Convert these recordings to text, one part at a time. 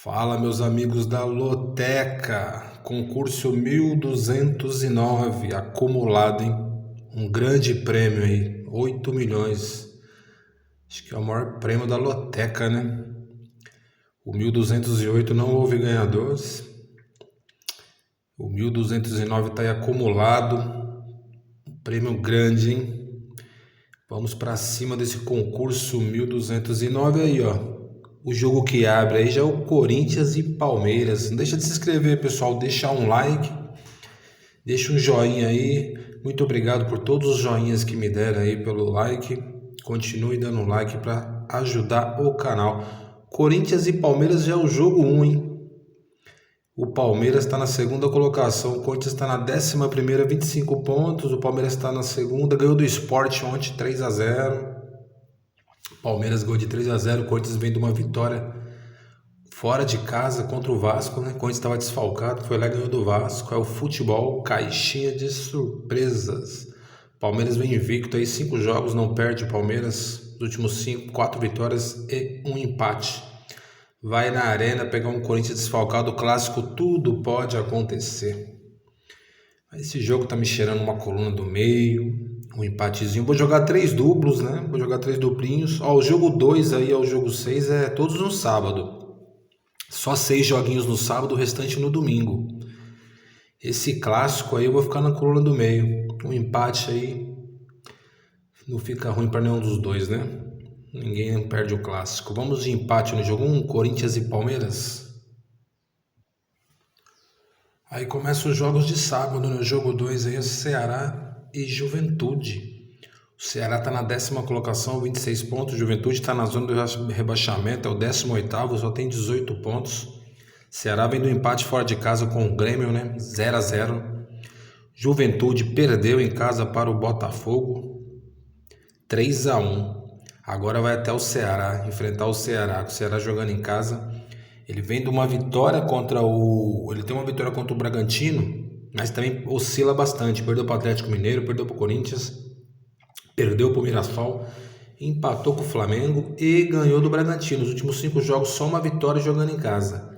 Fala, meus amigos da Loteca, concurso 1209, acumulado, hein? Um grande prêmio aí, 8 milhões. Acho que é o maior prêmio da Loteca, né? O 1208 não houve ganhadores. O 1209 tá aí acumulado. Um prêmio grande, hein? Vamos para cima desse concurso 1209 aí, ó. O jogo que abre aí já é o Corinthians e Palmeiras. Não deixa de se inscrever, pessoal. Deixa um like, deixa um joinha aí. Muito obrigado por todos os joinhas que me deram aí pelo like. Continue dando um like para ajudar o canal. Corinthians e Palmeiras já é o jogo 1, hein? O Palmeiras está na segunda colocação. O Corinthians está na 11ª, 25 pontos. O Palmeiras está na segunda. Ganhou do Sport ontem, 3-0. Palmeiras ganhou de 3-0, o Corinthians vem de uma vitória fora de casa contra o Vasco, né? O Corinthians estava desfalcado, foi lá e ganhou do Vasco. É o futebol, caixinha de surpresas. Palmeiras vem invicto aí, 5 jogos, não perde o Palmeiras. Nos últimos 5, 4 vitórias e um empate. Vai na arena pegar um Corinthians desfalcado, clássico, tudo pode acontecer. Esse jogo tá me cheirando uma coluna do meio, um empatezinho. Vou jogar 3 duplos, né? Vou jogar 3 duplinhos. Ó, o jogo 2 aí ao jogo 6 é todos no sábado. Só 6 joguinhos no sábado, o restante no domingo. Esse clássico aí eu vou ficar na coluna do meio. Um empate aí não fica ruim para nenhum dos dois, né? Ninguém perde o clássico. Vamos de empate no jogo 1, Corinthians e Palmeiras. Aí começam os jogos de sábado, no jogo 2 aí é Ceará e Juventude. O Ceará está na 10ª colocação, 26 pontos. Juventude está na zona do rebaixamento, é o 18º, só tem 18 pontos. Ceará vem do empate fora de casa com o Grêmio, né? 0-0. Juventude perdeu em casa para o Botafogo, 3-1. Agora vai até o Ceará, enfrentar o Ceará jogando em casa. Ele vem de uma vitória Ele tem uma vitória contra o Bragantino, mas também oscila bastante. Perdeu para o Atlético Mineiro, perdeu para o Corinthians, perdeu para o Mirassol, empatou com o Flamengo e ganhou do Bragantino. Nos últimos 5 jogos, só uma vitória jogando em casa.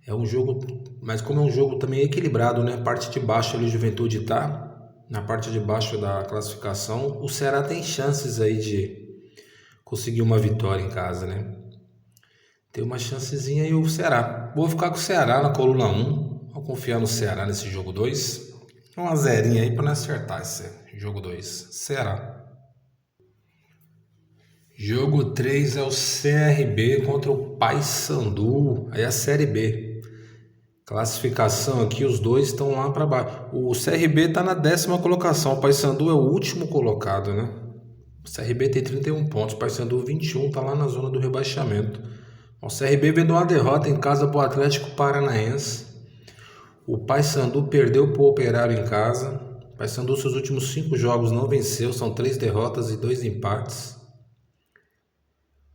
É um jogo, mas como é um jogo também equilibrado, né? Parte de baixo ali, o Juventude tá na parte de baixo da classificação. O Ceará tem chances aí de conseguir uma vitória em casa, né? Tem uma chancezinha aí o Ceará. Vou ficar com o Ceará na coluna 1. Vou confiar no Ceará nesse jogo 2. Uma zerinha aí para não acertar esse jogo 2. Ceará. Jogo 3 é o CRB contra o Paysandu. Aí é a Série B. Classificação aqui, os dois estão lá para baixo. O CRB está na 10ª colocação. O Paysandu é o último colocado, né? O CRB tem 31 pontos. O Paysandu 21, está lá na zona do rebaixamento. O CRB vem de uma derrota em casa para o Atlético Paranaense. O Paysandu perdeu para o Operário em casa. O Paysandu, seus últimos 5 jogos, não venceu. São 3 derrotas e 2 empates.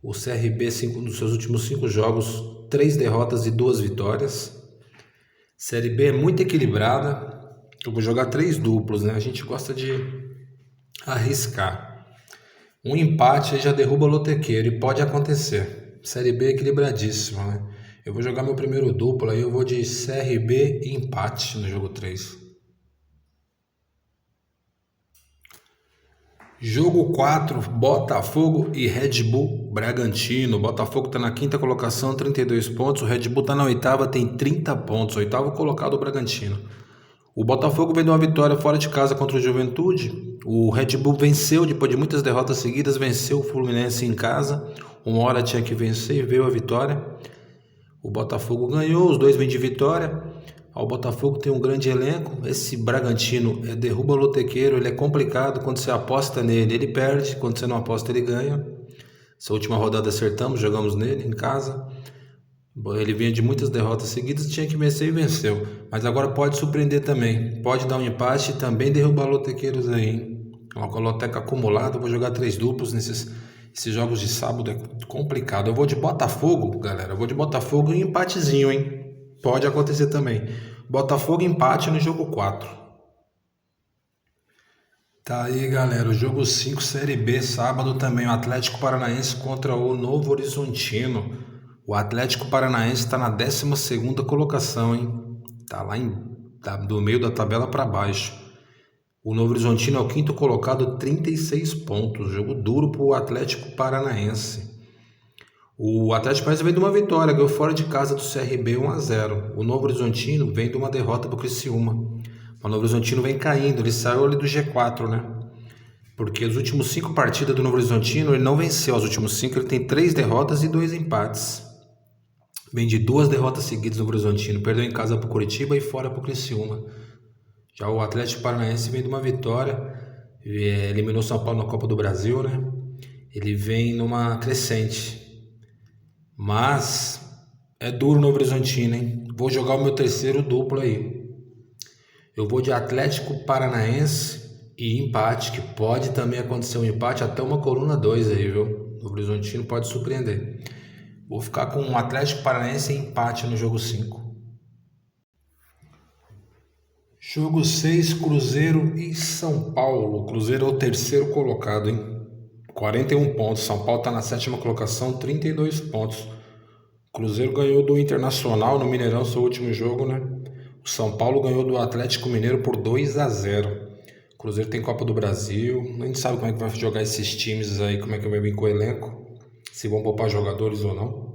O CRB, nos seus últimos 5 jogos, 3 derrotas e 2 vitórias. Série B é muito equilibrada. Eu vou jogar 3 duplos, né? A gente gosta de arriscar. Um empate aí já derruba o lotequeiro e pode acontecer. Série B equilibradíssima, né? Eu vou jogar meu primeiro duplo aí, eu vou de CRB e empate no jogo 3. Jogo 4, Botafogo e Red Bull Bragantino. O Botafogo está na 5ª colocação, 32 pontos. O Red Bull está na 8ª, tem 30 pontos. 8º colocado o Bragantino. O Botafogo vem de uma vitória fora de casa contra o Juventude. O Red Bull venceu, depois de muitas derrotas seguidas, venceu o Fluminense em casa. Uma hora tinha que vencer e veio a vitória. O Botafogo ganhou, os dois vêm de vitória. O Botafogo tem um grande elenco. Esse Bragantino derruba o lotequeiro, ele é complicado. Quando você aposta nele, ele perde. Quando você não aposta, ele ganha. Essa última rodada acertamos, jogamos nele em casa. Ele vinha de muitas derrotas seguidas, tinha que vencer e venceu. Mas agora pode surpreender também. Pode dar um empate e também derrubar lotequeiros aí, hein? Uma loteca acumulada, vou jogar 3 duplos nesses jogos de sábado, é complicado. Eu vou de Botafogo, galera. Eu vou de Botafogo e empatezinho, hein? Pode acontecer também. Botafogo empate no jogo 4. Tá aí, galera. O jogo 5, Série B, sábado também. O Atlético Paranaense contra o Novo Horizontino. O Atlético Paranaense está na 12ª colocação, hein? Tá lá do meio da tabela para baixo. O Novo Horizontino é o 5º colocado, 36 pontos. Jogo duro para o Atlético Paranaense. O Atlético Paranaense vem de uma vitória, ganhou fora de casa do CRB 1-0. O Novo Horizontino vem de uma derrota para o Criciúma. O Novo Horizontino vem caindo, ele saiu ali do G4, né? Porque os últimos 5 partidas do Novo Horizontino, ele não venceu. Os últimos 5, ele tem 3 derrotas e 2 empates. Vem de 2 derrotas seguidas no Novo Horizontino. Perdeu em casa para o Curitiba e fora para o Criciúma. Já o Atlético Paranaense vem de uma vitória, eliminou São Paulo na Copa do Brasil, né? Ele vem numa crescente. Mas é duro no Novo Horizontino, hein? Vou jogar o meu terceiro duplo aí. Eu vou de Atlético Paranaense e empate, que pode também acontecer um empate, até uma coluna 2 aí, viu? O Novo Horizontino pode surpreender. Vou ficar com um Atlético Paranaense e empate no jogo 5. Jogo 6, Cruzeiro e São Paulo. O Cruzeiro é o terceiro colocado, hein? 41 pontos. São Paulo está na 7ª colocação, 32 pontos. O Cruzeiro ganhou do Internacional no Mineirão, seu último jogo, né? O São Paulo ganhou do Atlético Mineiro por 2-0. O Cruzeiro tem Copa do Brasil. A gente sabe como é que vai jogar esses times aí, como é que vai vir com o elenco. Se vão poupar jogadores ou não.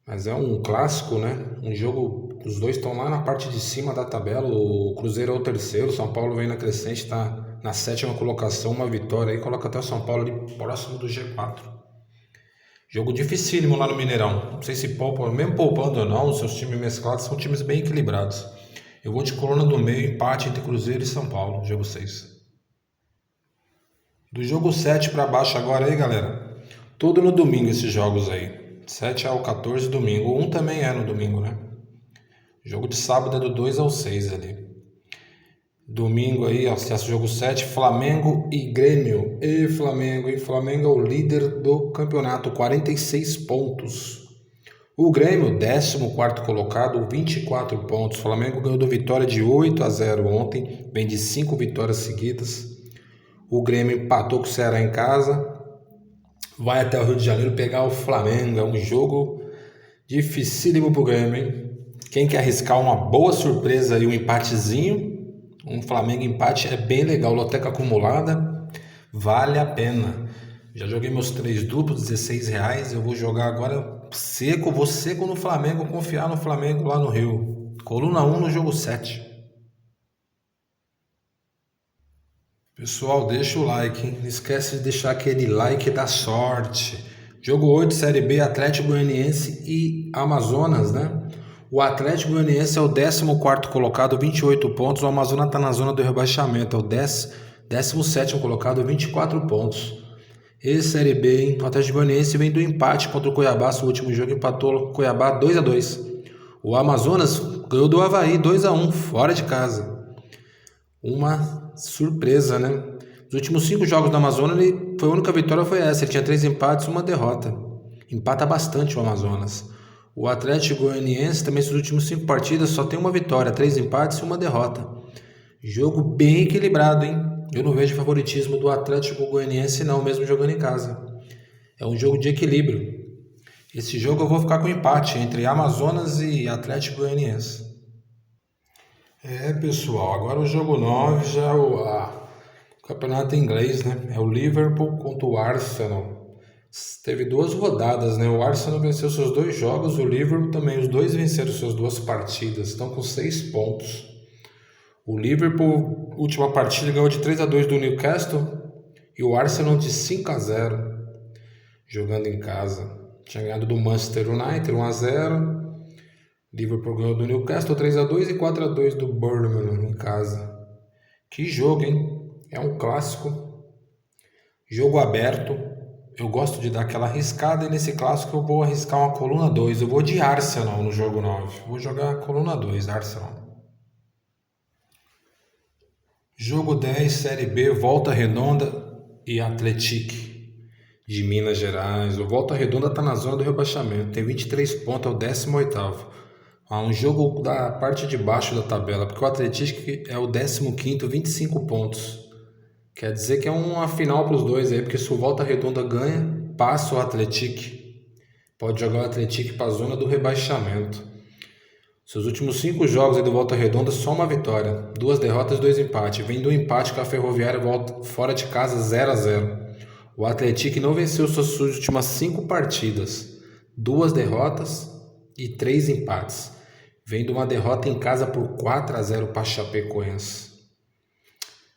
Mas é um clássico, né? Um jogo, os dois estão lá na parte de cima da tabela. O Cruzeiro é o terceiro, o São Paulo vem na crescente, está na 7ª colocação, uma vitória aí, coloca até o São Paulo ali próximo do G4. Jogo dificílimo lá no Mineirão. Não sei se poupam, mesmo poupando ou não, os seus times mesclados são times bem equilibrados. Eu vou de coluna do meio, empate entre Cruzeiro e São Paulo, jogo 6. Do jogo 7 para baixo agora aí, galera. Tudo no domingo esses jogos aí. 7 ao 14 domingo. 1 também é no domingo, né? Jogo de sábado é do 2 ao 6 ali. Domingo aí, acesso jogo 7, Flamengo e Grêmio. E Flamengo, hein? Flamengo é o líder do campeonato, 46 pontos. O Grêmio, 14º colocado, 24 pontos. O Flamengo ganhou do Vitória de 8-0 ontem, vem de 5 vitórias seguidas. O Grêmio empatou com o Ceará em casa. Vai até o Rio de Janeiro pegar o Flamengo. É um jogo dificílimo pro Grêmio, hein? Quem quer arriscar uma boa surpresa e um empatezinho, um Flamengo empate é bem legal. Loteca acumulada, vale a pena. Já joguei meus 3 duplos, R$16. Eu vou jogar agora seco, vou seco no Flamengo, confiar no Flamengo lá no Rio. Coluna 1 no jogo 7. Pessoal, deixa o like, hein? Não esquece de deixar aquele like da sorte. Jogo 8, Série B, Atlético Goianiense e Amazonas, né? O Atlético Goianiense é o 14º colocado, 28 pontos. O Amazonas está na zona do rebaixamento, é o 17º colocado, 24 pontos. E Série B, hein? O Atlético Goianiense vem do empate contra o Cuiabá. No último jogo empatou o Cuiabá 2-2. O Amazonas ganhou do Avaí 2-1, fora de casa. Uma surpresa, né? Nos últimos 5 jogos do Amazonas, a única vitória foi essa. Ele tinha 3 empates e uma derrota. Empata bastante o Amazonas. O Atlético Goianiense também, nas últimas 5 partidas, só tem uma vitória, 3 empates e uma derrota. Jogo bem equilibrado, hein? Eu não vejo favoritismo do Atlético Goianiense não, mesmo jogando em casa. É um jogo de equilíbrio. Esse jogo eu vou ficar com empate entre Amazonas e Atlético Goianiense. Pessoal, agora o jogo 9 já é o campeonato inglês, né? É o Liverpool contra o Arsenal. Teve 2 rodadas, né? O Arsenal venceu seus 2 jogos, o Liverpool também. Os dois venceram suas 2 partidas, estão com 6 pontos. O Liverpool, última partida, ganhou de 3-2 do Newcastle e o Arsenal de 5-0, jogando em casa. Tinha ganhado do Manchester United 1-0. Liverpool ganhou do Newcastle 3-2 e 4-2 do Birmingham em casa. Que jogo, hein? É um clássico. Jogo aberto. Eu gosto de dar aquela arriscada e nesse clássico eu vou arriscar uma coluna 2. Eu vou de Arsenal no jogo 9. Vou jogar a coluna 2, Arsenal. Jogo 10, Série B, Volta Redonda e Atlético de Minas Gerais. O Volta Redonda está na zona do rebaixamento. Tem 23 pontos, é o 18º. Um jogo da parte de baixo da tabela, porque o Atlético é o 15º, 25 pontos. Quer dizer que é uma final para os dois aí, porque se o Volta Redonda ganha, passa o Atlético. Pode jogar o Atlético para a zona do rebaixamento. Seus últimos 5 jogos aí do Volta Redonda, só uma vitória. 2 derrotas, 2 empates. Vem do empate com a Ferroviária volta fora de casa 0-0. O Atlético não venceu suas últimas 5 partidas. 2 derrotas e 3 empates. Vem de uma derrota em casa por 4-0 para Chapecoense.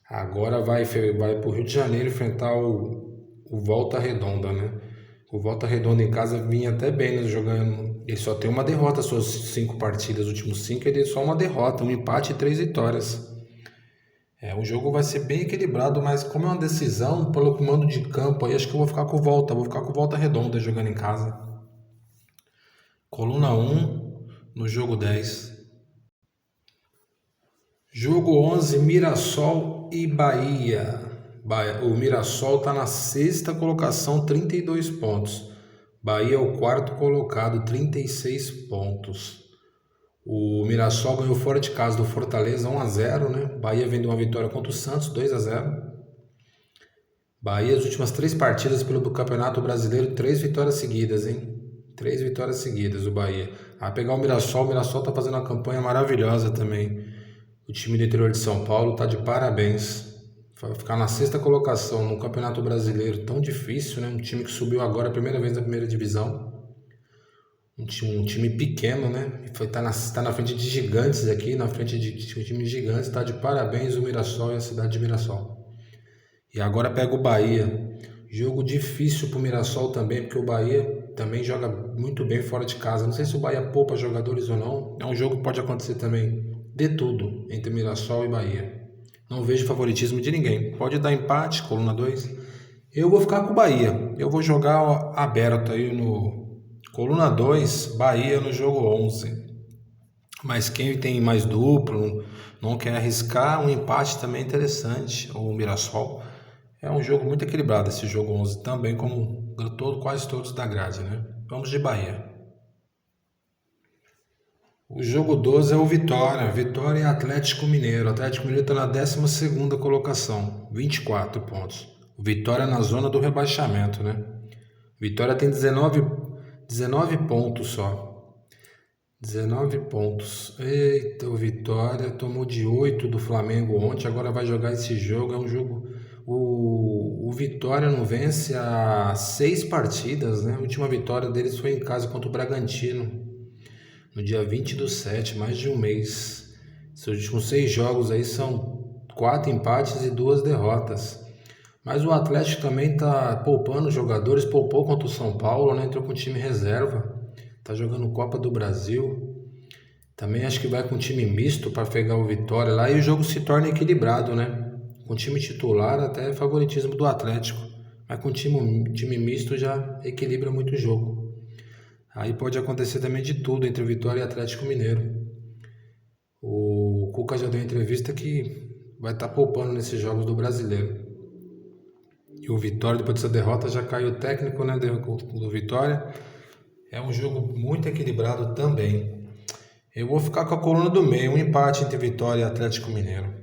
Agora vai para o Rio de Janeiro enfrentar o Volta Redonda, né? O Volta Redonda em casa vinha até bem, né, jogando. Ele só tem uma derrota, suas 5 partidas, os últimos 5, ele só uma derrota, um empate e 3 vitórias. O jogo vai ser bem equilibrado, mas como é uma decisão, pelo comando de campo, aí acho que eu vou ficar com o Volta Redonda jogando em casa. Coluna 1, no jogo 10. Jogo 11, Mirassol e Bahia. O Mirassol está na 6ª colocação, 32 pontos. Bahia é o 4º colocado, 36 pontos. O Mirassol ganhou fora de casa do Fortaleza 1-0, né? Bahia vem de uma vitória contra o Santos, 2-0. Bahia, as últimas 3 partidas pelo Campeonato Brasileiro, 3 vitórias seguidas, hein? 3 vitórias seguidas, o Bahia. A pegar o Mirassol está fazendo uma campanha maravilhosa também. O time do interior de São Paulo está de parabéns. Vai ficar na 6ª colocação no Campeonato Brasileiro, tão difícil, né? Um time que subiu agora a primeira vez na primeira divisão. Um time pequeno, né? Tá na frente de gigantes aqui, na frente de times gigantes. Está de parabéns o Mirassol e a cidade de Mirassol. E agora pega o Bahia. Jogo difícil pro Mirassol também, porque o Bahia também joga muito bem fora de casa. Não sei se o Bahia poupa jogadores ou não. É um jogo que pode acontecer também de tudo entre Mirassol e Bahia. Não vejo favoritismo de ninguém. Pode dar empate, coluna 2. Eu vou ficar com o Bahia. Eu vou jogar aberto aí no coluna 2, Bahia no jogo 11. Mas quem tem mais duplo, não quer arriscar, um empate também é interessante. O Mirassol é um jogo muito equilibrado, esse jogo 11 também, como quase todos da grade, né? Vamos de Bahia. O jogo 12 é o Vitória. Vitória e Atlético Mineiro. O Atlético Mineiro está na 12ª colocação, 24 pontos. O Vitória na zona do rebaixamento, né? Vitória tem 19 pontos só. 19 pontos. Eita, o Vitória tomou de 8 do Flamengo ontem, agora vai jogar esse jogo. É um jogo... O Vitória não vence há 6 partidas, né? A última vitória deles foi em casa contra o Bragantino, no dia 20/7, mais de um mês. Seus últimos 6 jogos aí são 4 empates e 2 derrotas. Mas o Atlético também está poupando jogadores, poupou contra o São Paulo, né? Entrou com time reserva, está jogando Copa do Brasil. Também acho que vai com time misto para pegar o Vitória lá e o jogo se torna equilibrado, né? Com time titular até favoritismo do Atlético, mas com time misto já equilibra muito o jogo. Aí pode acontecer também de tudo entre o Vitória e Atlético Mineiro. O Cuca já deu entrevista que vai estar poupando nesses jogos do Brasileiro. E o Vitória, depois dessa derrota, já caiu o técnico, né, do Vitória. É um jogo muito equilibrado também. Eu vou ficar com a coluna do meio, um empate entre Vitória e Atlético Mineiro.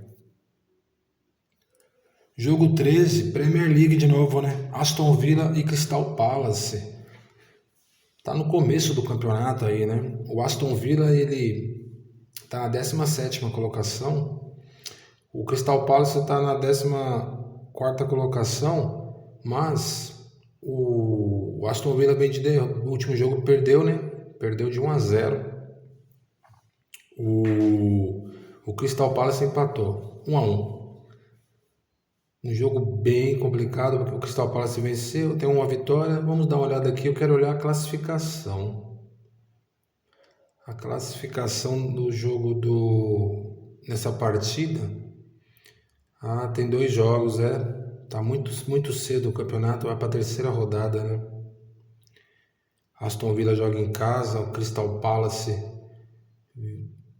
Jogo 13, Premier League de novo, né? Aston Villa e Crystal Palace. Tá no começo do campeonato aí, né? O Aston Villa, ele tá na 17ª colocação. O Crystal Palace está na 14ª colocação, mas o Aston Villa vem o último jogo perdeu, né? Perdeu de 1-0. O Crystal Palace empatou 1-1. Um jogo bem complicado, porque o Crystal Palace venceu, tem uma vitória. Vamos dar uma olhada aqui, eu quero olhar a classificação. A classificação do jogo nessa partida. Tem 2 jogos, Tá muito cedo o campeonato, vai para a 3ª rodada, né? Aston Villa joga em casa, o Crystal Palace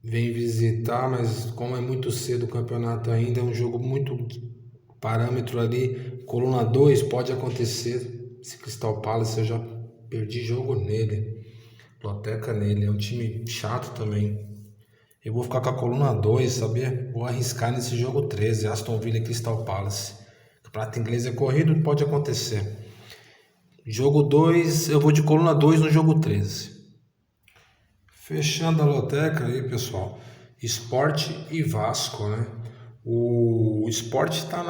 vem visitar, mas como é muito cedo o campeonato ainda, é um jogo muito... Parâmetro ali, coluna 2, pode acontecer. Esse Crystal Palace, eu já perdi jogo nele, loteca nele, é um time chato também. Eu vou ficar com a coluna 2, sabia? Vou arriscar nesse jogo 13, Aston Villa e Crystal Palace. Campeonato inglês é corrido, pode acontecer. Jogo 2, eu vou de coluna 2 no jogo 13. Fechando a loteca aí, pessoal. Sport e Vasco, né? O Sport está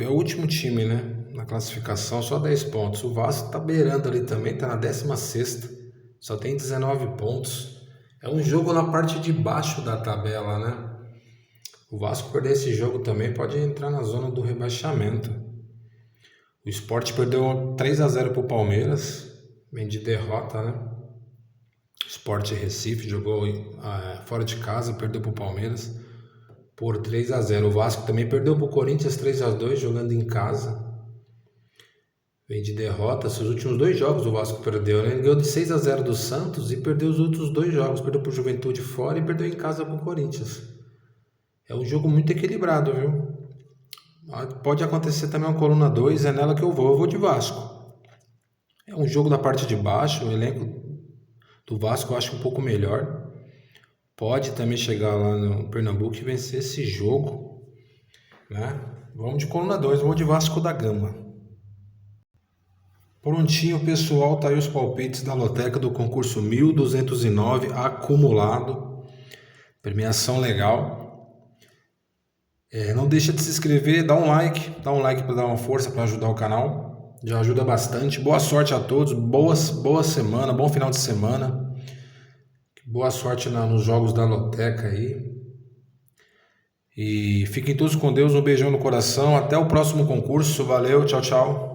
é o último time, né? Na classificação, só 10 pontos. O Vasco tá beirando ali também, tá na 16ª, só tem 19 pontos. É um jogo na parte de baixo da tabela, né? O Vasco perder esse jogo também pode entrar na zona do rebaixamento. O Sport perdeu 3-0 pro Palmeiras, vem de derrota, né? O Sport Recife jogou fora de casa, perdeu pro Palmeiras por 3-0. O Vasco também perdeu pro Corinthians 3-2 jogando em casa. Vem de derrota. Seus últimos 2 jogos o Vasco perdeu, né? Ele ganhou de 6-0 do Santos e perdeu os outros 2 jogos. Perdeu pro Juventude fora e perdeu em casa pro Corinthians. É um jogo muito equilibrado, viu? Pode acontecer também uma coluna 2, é nela que eu vou de Vasco. É um jogo da parte de baixo, o elenco do Vasco eu acho um pouco melhor. Pode também chegar lá no Pernambuco e vencer esse jogo, né? Vamos de coluna 2, vou de Vasco da Gama. Prontinho, pessoal, tá aí os palpites da loteca do concurso 1209 acumulado. Premiação legal. Não deixa de se inscrever, dá um like para dar uma força, para ajudar o canal. Já ajuda bastante. Boa sorte a todos, boa semana, bom final de semana. Boa sorte nos jogos da loteca aí. E fiquem todos com Deus, um beijão no coração. Até o próximo concurso. Valeu, tchau, tchau.